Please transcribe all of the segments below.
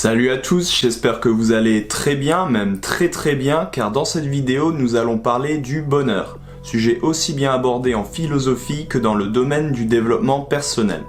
Salut à tous, j'espère que vous allez très bien, même très bien, car dans cette vidéo nous allons parler du bonheur, sujet aussi bien abordé en philosophie que dans le domaine du développement personnel.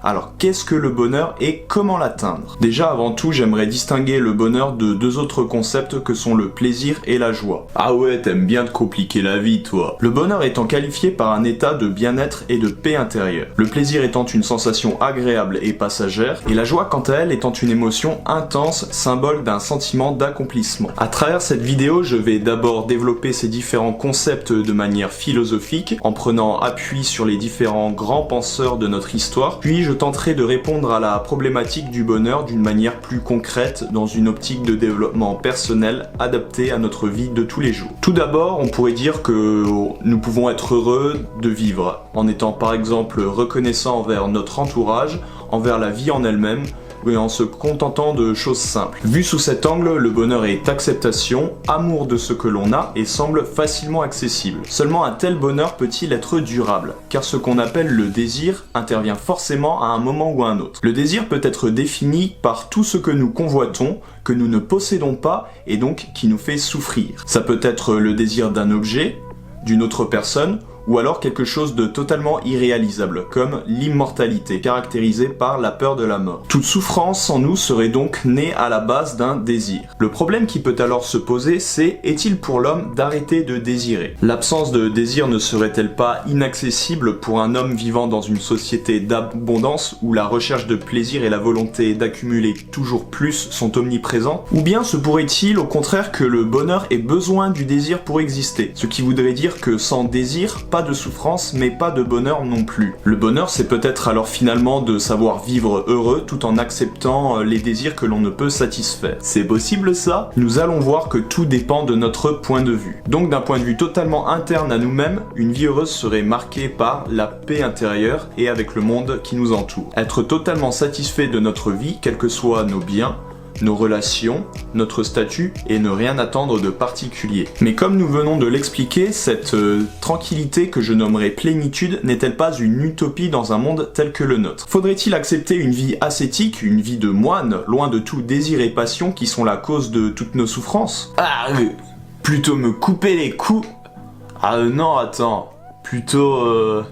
Alors qu'est-ce que le bonheur et comment l'atteindre? Déjà avant tout j'aimerais distinguer le bonheur de deux autres concepts que sont le plaisir et la joie. Ah ouais, t'aimes bien te compliquer la vie toi. Le bonheur étant qualifié par un état de bien-être et de paix intérieure. Le plaisir étant une sensation agréable et passagère, et la joie quant à elle étant une émotion intense, symbole d'un sentiment d'accomplissement. À travers cette vidéo, je vais d'abord développer ces différents concepts de manière philosophique, en prenant appui sur les différents grands penseurs de notre histoire, puis je tenterai de répondre à la problématique du bonheur d'une manière plus concrète dans une optique de développement personnel adaptée à notre vie de tous les jours. Tout d'abord, on pourrait dire que nous pouvons être heureux de vivre, en étant par exemple reconnaissants envers notre entourage, envers la vie en elle-même, et en se contentant de choses simples. Vu sous cet angle, le bonheur est acceptation, amour de ce que l'on a et semble facilement accessible. Seulement un tel bonheur peut-il être durable? Car ce qu'on appelle le désir intervient forcément à un moment ou à un autre. Le désir peut être défini par tout ce que nous convoitons, que nous ne possédons pas et donc qui nous fait souffrir. Ça peut être le désir d'un objet, d'une autre personne, ou alors quelque chose de totalement irréalisable, comme l'immortalité, caractérisée par la peur de la mort. Toute souffrance en nous serait donc née à la base d'un désir. Le problème qui peut alors se poser, c'est est-il pour l'homme d'arrêter de désirer? L'absence de désir ne serait-elle pas inaccessible pour un homme vivant dans une société d'abondance où la recherche de plaisir et la volonté d'accumuler toujours plus sont omniprésents? Ou bien se pourrait-il au contraire que le bonheur ait besoin du désir pour exister, ce qui voudrait dire que sans désir, pas de souffrance, mais pas de bonheur non plus. Le bonheur, c'est peut-être alors finalement de savoir vivre heureux tout en acceptant les désirs que l'on ne peut satisfaire. C'est possible ça? Nous allons voir que tout dépend de notre point de vue. Donc d'un point de vue totalement interne à nous-mêmes, une vie heureuse serait marquée par la paix intérieure et avec le monde qui nous entoure. Être totalement satisfait de notre vie, quels que soient nos biens, nos relations, notre statut et ne rien attendre de particulier. Mais comme nous venons de l'expliquer, cette tranquillité que je nommerai plénitude n'est-elle pas une utopie dans un monde tel que le nôtre? Faudrait-il accepter une vie ascétique, une vie de moine, loin de tout désir et passion qui sont la cause de toutes nos souffrances? Plutôt me couper les coups? Non, attends, plutôt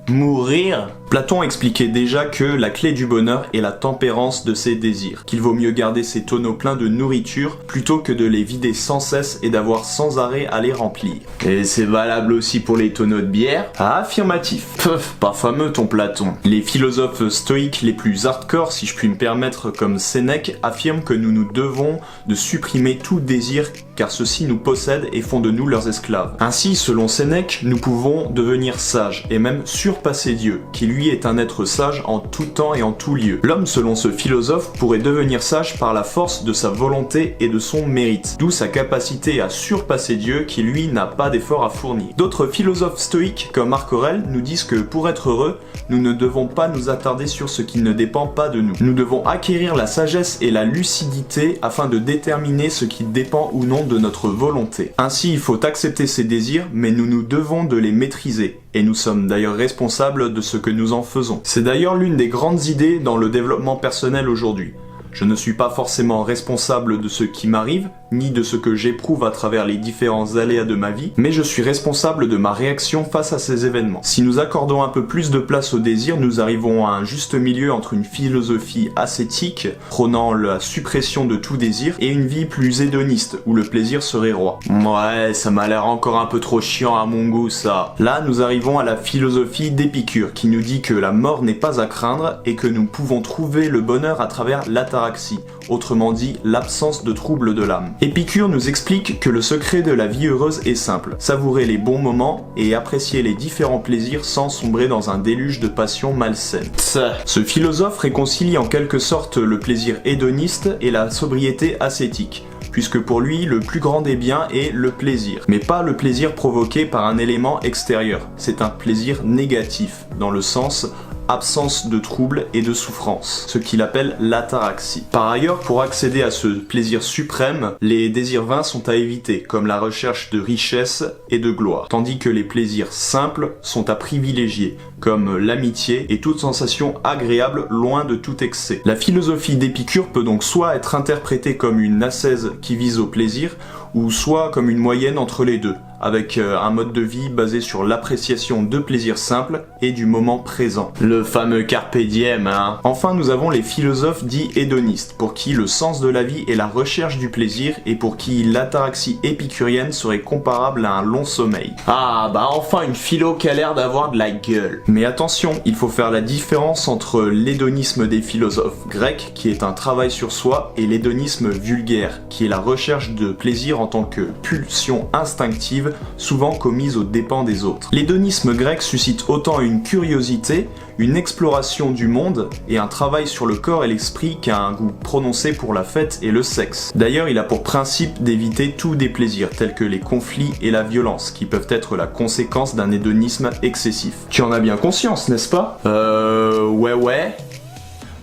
mourir? Platon expliquait déjà que la clé du bonheur est la tempérance de ses désirs, qu'il vaut mieux garder ses tonneaux pleins de nourriture plutôt que de les vider sans cesse et d'avoir sans arrêt à les remplir. Et c'est valable aussi pour les tonneaux de bière? Affirmatif. Pas fameux ton Platon. Les philosophes stoïques les plus hardcore, si je puis me permettre, comme Sénèque, affirment que nous nous devons de supprimer tout désir car ceux-ci nous possèdent et font de nous leurs esclaves. Ainsi, selon Sénèque, nous pouvons devenir sages et même surpasser Dieu, qui lui est un être sage en tout temps et en tout lieu. L'homme, selon ce philosophe, pourrait devenir sage par la force de sa volonté et de son mérite, d'où sa capacité à surpasser Dieu qui lui n'a pas d'effort à fournir. D'autres philosophes stoïques, comme Marc Aurèle, nous disent que pour être heureux, nous ne devons pas nous attarder sur ce qui ne dépend pas de nous. Nous devons acquérir la sagesse et la lucidité afin de déterminer ce qui dépend ou non de notre volonté. Ainsi, il faut accepter ses désirs, mais nous nous devons de les maîtriser. Et nous sommes d'ailleurs responsables de ce que nous en faisons. C'est d'ailleurs l'une des grandes idées dans le développement personnel aujourd'hui. Je ne suis pas forcément responsable de ce qui m'arrive, ni de ce que j'éprouve à travers les différents aléas de ma vie, mais je suis responsable de ma réaction face à ces événements. Si nous accordons un peu plus de place au désir, nous arrivons à un juste milieu entre une philosophie ascétique, prônant la suppression de tout désir, et une vie plus hédoniste, où le plaisir serait roi. Ouais, ça m'a l'air encore un peu trop chiant à mon goût ça. Là, nous arrivons à la philosophie d'Épicure, qui nous dit que la mort n'est pas à craindre, et que nous pouvons trouver le bonheur à travers l'ataraxie, autrement dit l'absence de trouble de l'âme. Épicure nous explique que le secret de la vie heureuse est simple, savourer les bons moments et apprécier les différents plaisirs sans sombrer dans un déluge de passion malsaine. Ce philosophe réconcilie en quelque sorte le plaisir hédoniste et la sobriété ascétique, puisque pour lui, le plus grand des biens est le plaisir, mais pas le plaisir provoqué par un élément extérieur. C'est un plaisir négatif, dans le sens absence de troubles et de souffrance, ce qu'il appelle l'ataraxie. Par ailleurs, pour accéder à ce plaisir suprême, les désirs vains sont à éviter, comme la recherche de richesse et de gloire, tandis que les plaisirs simples sont à privilégier, comme l'amitié et toute sensation agréable loin de tout excès. La philosophie d'Épicure peut donc soit être interprétée comme une ascèse qui vise au plaisir, ou soit comme une moyenne entre les deux, avec un mode de vie basé sur l'appréciation de plaisirs simples et du moment présent. Le fameux carpe diem, hein. Enfin, nous avons les philosophes dits hédonistes, pour qui le sens de la vie est la recherche du plaisir et pour qui l'ataraxie épicurienne serait comparable à un long sommeil. Ah, bah enfin une philo qui a l'air d'avoir de la gueule. Mais attention, il faut faire la différence entre l'hédonisme des philosophes grecs, qui est un travail sur soi, et l'hédonisme vulgaire, qui est la recherche de plaisir en tant que pulsion instinctive, souvent commise aux dépens des autres. L'hédonisme grec suscite autant une curiosité, une exploration du monde et un travail sur le corps et l'esprit qu'un goût prononcé pour la fête et le sexe. D'ailleurs, il a pour principe d'éviter tout déplaisir, tels que les conflits et la violence, qui peuvent être la conséquence d'un hédonisme excessif. Tu en as bien conscience, n'est-ce pas? Ouais.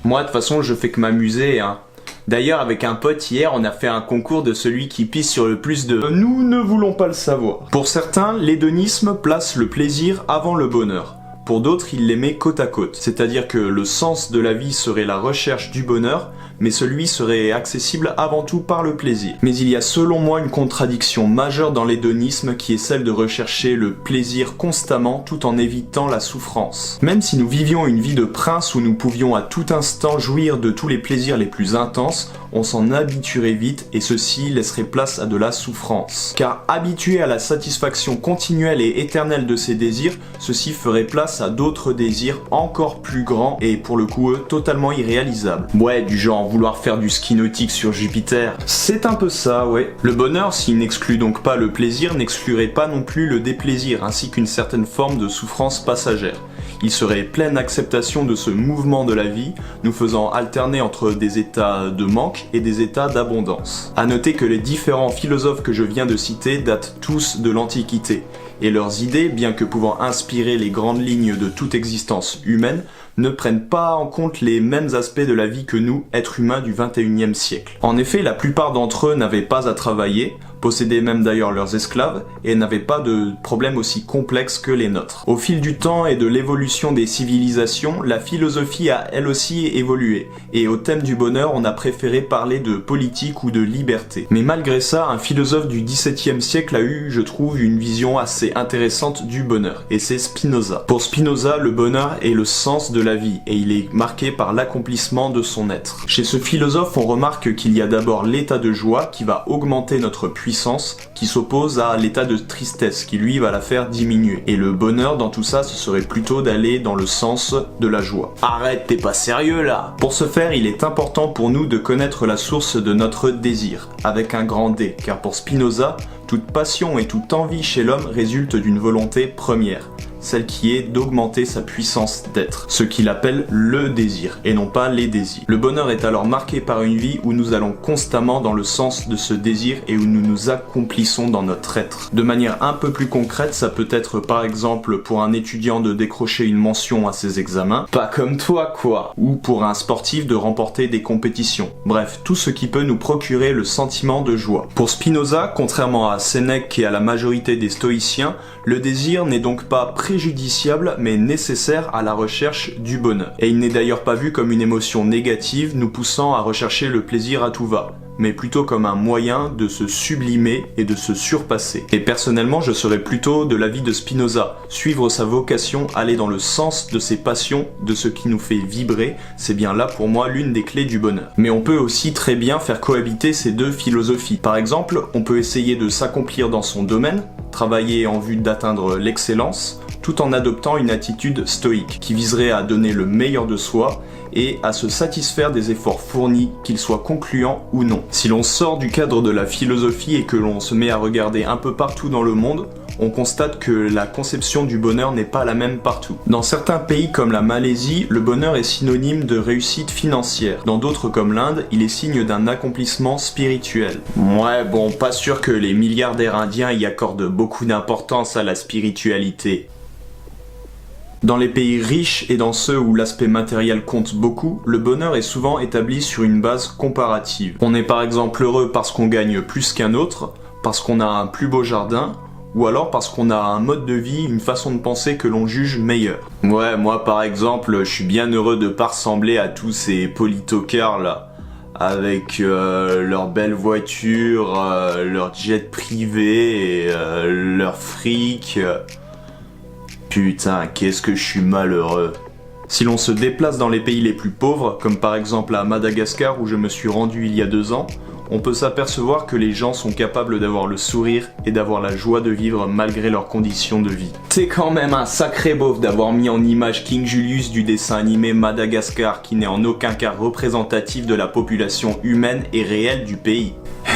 Moi, de toute façon, je fais que m'amuser, hein. D'ailleurs, avec un pote hier, on a fait un concours de celui qui pisse sur le plus de... Nous ne voulons pas le savoir. Pour certains, l'hédonisme place le plaisir avant le bonheur. Pour d'autres, il les met côte à côte. C'est-à-dire que le sens de la vie serait la recherche du bonheur, mais celui serait accessible avant tout par le plaisir. Mais il y a selon moi une contradiction majeure dans l'hédonisme qui est celle de rechercher le plaisir constamment tout en évitant la souffrance. Même si nous vivions une vie de prince où nous pouvions à tout instant jouir de tous les plaisirs les plus intenses, on s'en habituerait vite et ceci laisserait place à de la souffrance. Car habitué à la satisfaction continuelle et éternelle de ses désirs, ceci ferait place à d'autres désirs encore plus grands et pour le coup totalement irréalisables. Ouais, du genre vouloir faire du ski nautique sur Jupiter. C'est un peu ça, ouais. Le bonheur, s'il n'exclut donc pas le plaisir, n'exclurait pas non plus le déplaisir, ainsi qu'une certaine forme de souffrance passagère. Il serait pleine acceptation de ce mouvement de la vie, nous faisant alterner entre des états de manque et des états d'abondance. À noter que les différents philosophes que je viens de citer datent tous de l'Antiquité, et leurs idées, bien que pouvant inspirer les grandes lignes de toute existence humaine, ne prennent pas en compte les mêmes aspects de la vie que nous, êtres humains du XXIe siècle. En effet, la plupart d'entre eux n'avaient pas à travailler, possédaient même d'ailleurs leurs esclaves, et n'avaient pas de problèmes aussi complexes que les nôtres. Au fil du temps et de l'évolution des civilisations, la philosophie a elle aussi évolué, et au thème du bonheur, on a préféré parler de politique ou de liberté. Mais malgré ça, un philosophe du XVIIe siècle a eu, je trouve, une vision assez intéressante du bonheur, et c'est Spinoza. Pour Spinoza, le bonheur est le sens de la vie, et il est marqué par l'accomplissement de son être. Chez ce philosophe, on remarque qu'il y a d'abord l'état de joie qui va augmenter notre puissance, qui s'oppose à l'état de tristesse qui lui va la faire diminuer. Et le bonheur dans tout ça, ce serait plutôt d'aller dans le sens de la joie. Arrête, t'es pas sérieux là! Pour ce faire, il est important pour nous de connaître la source de notre désir, avec un grand D, car pour Spinoza, toute passion et toute envie chez l'homme résulte d'une volonté première, celle qui est d'augmenter sa puissance d'être, ce qu'il appelle le désir, et non pas les désirs. Le bonheur est alors marqué par une vie où nous allons constamment dans le sens de ce désir et où nous nous accomplissons dans notre être. De manière un peu plus concrète, ça peut être par exemple pour un étudiant de décrocher une mention à ses examens, pas comme toi quoi, ou pour un sportif de remporter des compétitions. Bref, tout ce qui peut nous procurer le sentiment de joie. Pour Spinoza, contrairement à Sénèque et à la majorité des stoïciens, le désir n'est donc pas préjudiciable mais nécessaire à la recherche du bonheur. Et il n'est d'ailleurs pas vu comme une émotion négative nous poussant à rechercher le plaisir à tout va, mais plutôt comme un moyen de se sublimer et de se surpasser. Et personnellement, je serais plutôt de l'avis de Spinoza. Suivre sa vocation, aller dans le sens de ses passions, de ce qui nous fait vibrer, c'est bien là pour moi l'une des clés du bonheur. Mais on peut aussi très bien faire cohabiter ces deux philosophies. Par exemple, on peut essayer de s'accomplir dans son domaine, travailler en vue d'atteindre l'excellence, tout en adoptant une attitude stoïque qui viserait à donner le meilleur de soi et à se satisfaire des efforts fournis, qu'ils soient concluants ou non. Si l'on sort du cadre de la philosophie et que l'on se met à regarder un peu partout dans le monde, on constate que la conception du bonheur n'est pas la même partout. Dans certains pays comme la Malaisie, le bonheur est synonyme de réussite financière. Dans d'autres comme l'Inde, il est signe d'un accomplissement spirituel. Ouais, bon, pas sûr que les milliardaires indiens y accordent beaucoup d'importance à la spiritualité. Dans les pays riches et dans ceux où l'aspect matériel compte beaucoup, le bonheur est souvent établi sur une base comparative. On est par exemple heureux parce qu'on gagne plus qu'un autre, parce qu'on a un plus beau jardin, ou alors parce qu'on a un mode de vie, une façon de penser que l'on juge meilleur. Ouais, moi par exemple, je suis bien heureux de pas ressembler à tous ces politocards là, avec leurs belles voitures, leurs jets privés et leur fric. Putain, qu'est-ce que je suis malheureux. Si l'on se déplace dans les pays les plus pauvres, comme par exemple à Madagascar où je me suis rendu il y a 2 ans, on peut s'apercevoir que les gens sont capables d'avoir le sourire et d'avoir la joie de vivre malgré leurs conditions de vie. T'es quand même un sacré beauf d'avoir mis en image King Julius du dessin animé Madagascar qui n'est en aucun cas représentatif de la population humaine et réelle du pays.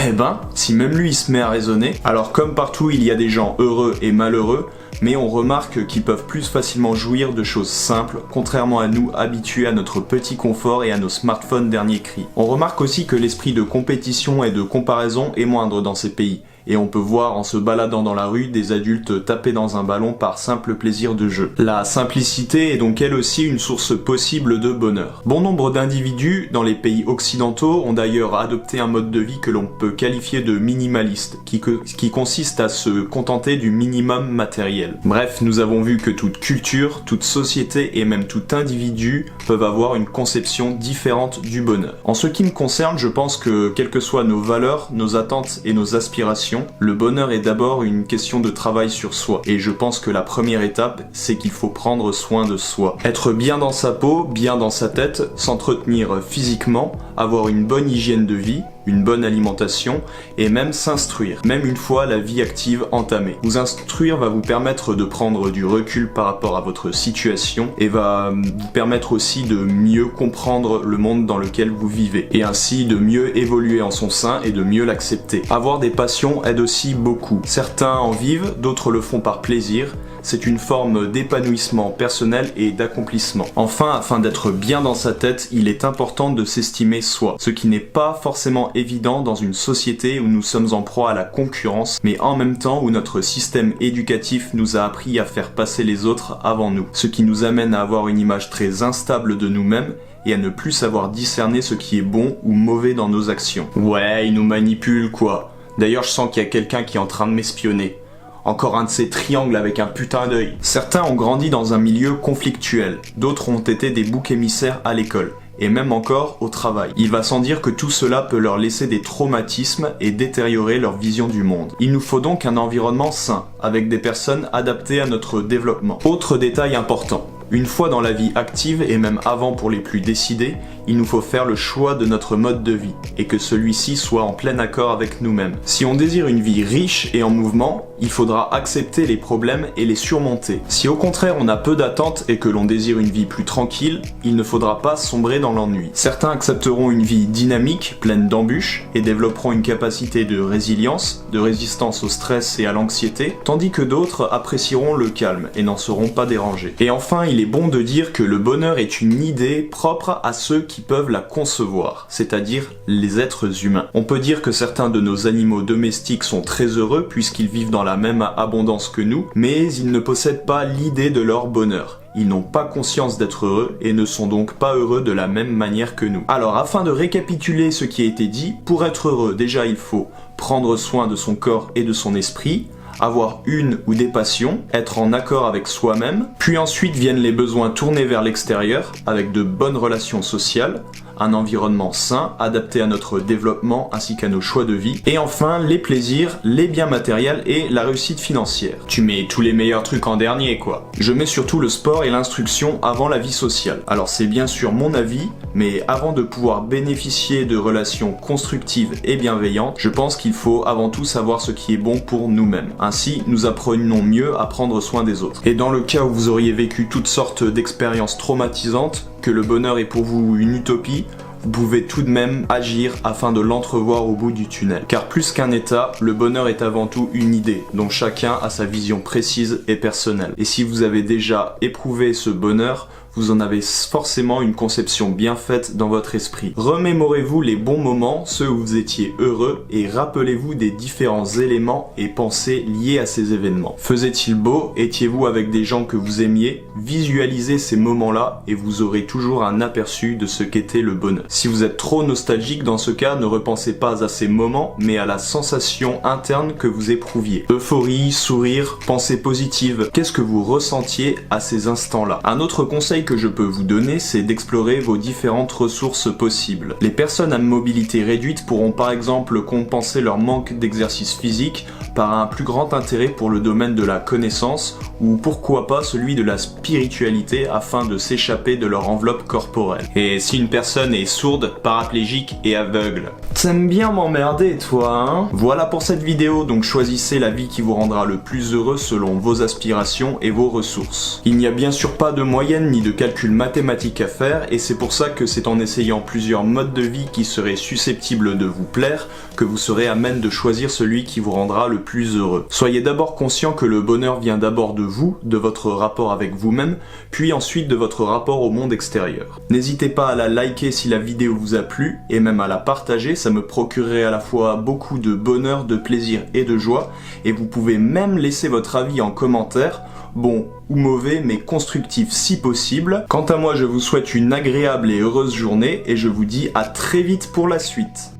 Eh ben, si même lui il se met à raisonner, alors comme partout il y a des gens heureux et malheureux, mais on remarque qu'ils peuvent plus facilement jouir de choses simples, contrairement à nous habitués à notre petit confort et à nos smartphones dernier cri. On remarque aussi que l'esprit de compétition et de comparaison est moindre dans ces pays, et on peut voir en se baladant dans la rue des adultes taper dans un ballon par simple plaisir de jeu. La simplicité est donc elle aussi une source possible de bonheur. Bon nombre d'individus dans les pays occidentaux ont d'ailleurs adopté un mode de vie que l'on peut qualifier de minimaliste, qui consiste à se contenter du minimum matériel. Bref, nous avons vu que toute culture, toute société et même tout individu peuvent avoir une conception différente du bonheur. En ce qui me concerne, je pense que quelles que soient nos valeurs, nos attentes et nos aspirations, le bonheur est d'abord une question de travail sur soi. Et je pense que la première étape, c'est qu'il faut prendre soin de soi. Être bien dans sa peau, bien dans sa tête, s'entretenir physiquement, avoir une bonne hygiène de vie, une bonne alimentation et même s'instruire, même une fois la vie active entamée. Vous instruire va vous permettre de prendre du recul par rapport à votre situation et va vous permettre aussi de mieux comprendre le monde dans lequel vous vivez et ainsi de mieux évoluer en son sein et de mieux l'accepter. Avoir des passions aide aussi beaucoup. Certains en vivent, d'autres le font par plaisir. C'est une forme d'épanouissement personnel et d'accomplissement. Enfin, afin d'être bien dans sa tête, il est important de s'estimer soi, ce qui n'est pas forcément évident dans une société où nous sommes en proie à la concurrence, mais en même temps où notre système éducatif nous a appris à faire passer les autres avant nous, ce qui nous amène à avoir une image très instable de nous-mêmes et à ne plus savoir discerner ce qui est bon ou mauvais dans nos actions. Ouais, ils nous manipulent quoi. D'ailleurs, je sens qu'il y a quelqu'un qui est en train de m'espionner. Encore un de ces triangles avec un putain d'œil. Certains ont grandi dans un milieu conflictuel, d'autres ont été des boucs émissaires à l'école, et même encore au travail. Il va sans dire que tout cela peut leur laisser des traumatismes et détériorer leur vision du monde. Il nous faut donc un environnement sain, avec des personnes adaptées à notre développement. Autre détail important. Une fois dans la vie active et même avant pour les plus décidés, il nous faut faire le choix de notre mode de vie et que celui-ci soit en plein accord avec nous-mêmes. Si on désire une vie riche et en mouvement, il faudra accepter les problèmes et les surmonter. Si au contraire on a peu d'attentes et que l'on désire une vie plus tranquille, il ne faudra pas sombrer dans l'ennui. Certains accepteront une vie dynamique, pleine d'embûches et développeront une capacité de résilience, de résistance au stress et à l'anxiété, tandis que d'autres apprécieront le calme et n'en seront pas dérangés. Et enfin, il est bon de dire que le bonheur est une idée propre à ceux qui peuvent la concevoir, c'est-à-dire les êtres humains. On peut dire que certains de nos animaux domestiques sont très heureux puisqu'ils vivent dans la même abondance que nous, mais ils ne possèdent pas l'idée de leur bonheur. Ils n'ont pas conscience d'être heureux et ne sont donc pas heureux de la même manière que nous. Alors, afin de récapituler ce qui a été dit, pour être heureux, déjà il faut prendre soin de son corps et de son esprit, avoir une ou des passions, être en accord avec soi-même, puis ensuite viennent les besoins tournés vers l'extérieur, avec de bonnes relations sociales, un environnement sain, adapté à notre développement ainsi qu'à nos choix de vie, et enfin les plaisirs, les biens matériels et la réussite financière. Tu mets tous les meilleurs trucs en dernier quoi. Je mets surtout le sport et l'instruction avant la vie sociale. Alors c'est bien sûr mon avis, mais avant de pouvoir bénéficier de relations constructives et bienveillantes, je pense qu'il faut avant tout savoir ce qui est bon pour nous-mêmes. Ainsi, nous apprenons mieux à prendre soin des autres. Et dans le cas où vous auriez vécu toutes sortes d'expériences traumatisantes, que le bonheur est pour vous une utopie, vous pouvez tout de même agir afin de l'entrevoir au bout du tunnel. Car plus qu'un état, le bonheur est avant tout une idée, dont chacun a sa vision précise et personnelle. Et si vous avez déjà éprouvé ce bonheur, vous en avez forcément une conception bien faite dans votre esprit. Remémorez-vous les bons moments, ceux où vous étiez heureux, et rappelez-vous des différents éléments et pensées liés à ces événements. Faisait-il beau? Étiez-vous avec des gens que vous aimiez? Visualisez ces moments-là et vous aurez toujours un aperçu de ce qu'était le bonheur. Si vous êtes trop nostalgique dans ce cas, ne repensez pas à ces moments, mais à la sensation interne que vous éprouviez. Euphorie, sourire, pensée positive, qu'est-ce que vous ressentiez à ces instants-là? Un autre conseil que je peux vous donner, c'est d'explorer vos différentes ressources possibles. Les personnes à mobilité réduite pourront par exemple compenser leur manque d'exercice physique par un plus grand intérêt pour le domaine de la connaissance ou pourquoi pas celui de la spiritualité afin de s'échapper de leur enveloppe corporelle. Et si une personne est sourde, paraplégique et aveugle? T'aimes bien m'emmerder toi, hein? Voilà pour cette vidéo, donc choisissez la vie qui vous rendra le plus heureux selon vos aspirations et vos ressources. Il n'y a bien sûr pas de moyenne ni de calcul mathématique à faire et c'est pour ça que c'est en essayant plusieurs modes de vie qui seraient susceptibles de vous plaire que vous serez à même de choisir celui qui vous rendra le plus heureux. Soyez d'abord conscient que le bonheur vient d'abord de vous, de votre rapport avec vous-même, puis ensuite de votre rapport au monde extérieur. N'hésitez pas à la liker si la vidéo vous a plu et même à la partager, ça me procurerait à la fois beaucoup de bonheur, de plaisir et de joie et vous pouvez même laisser votre avis en commentaire, bon ou mauvais mais constructif si possible. Quant à moi, je vous souhaite une agréable et heureuse journée et je vous dis à très vite pour la suite.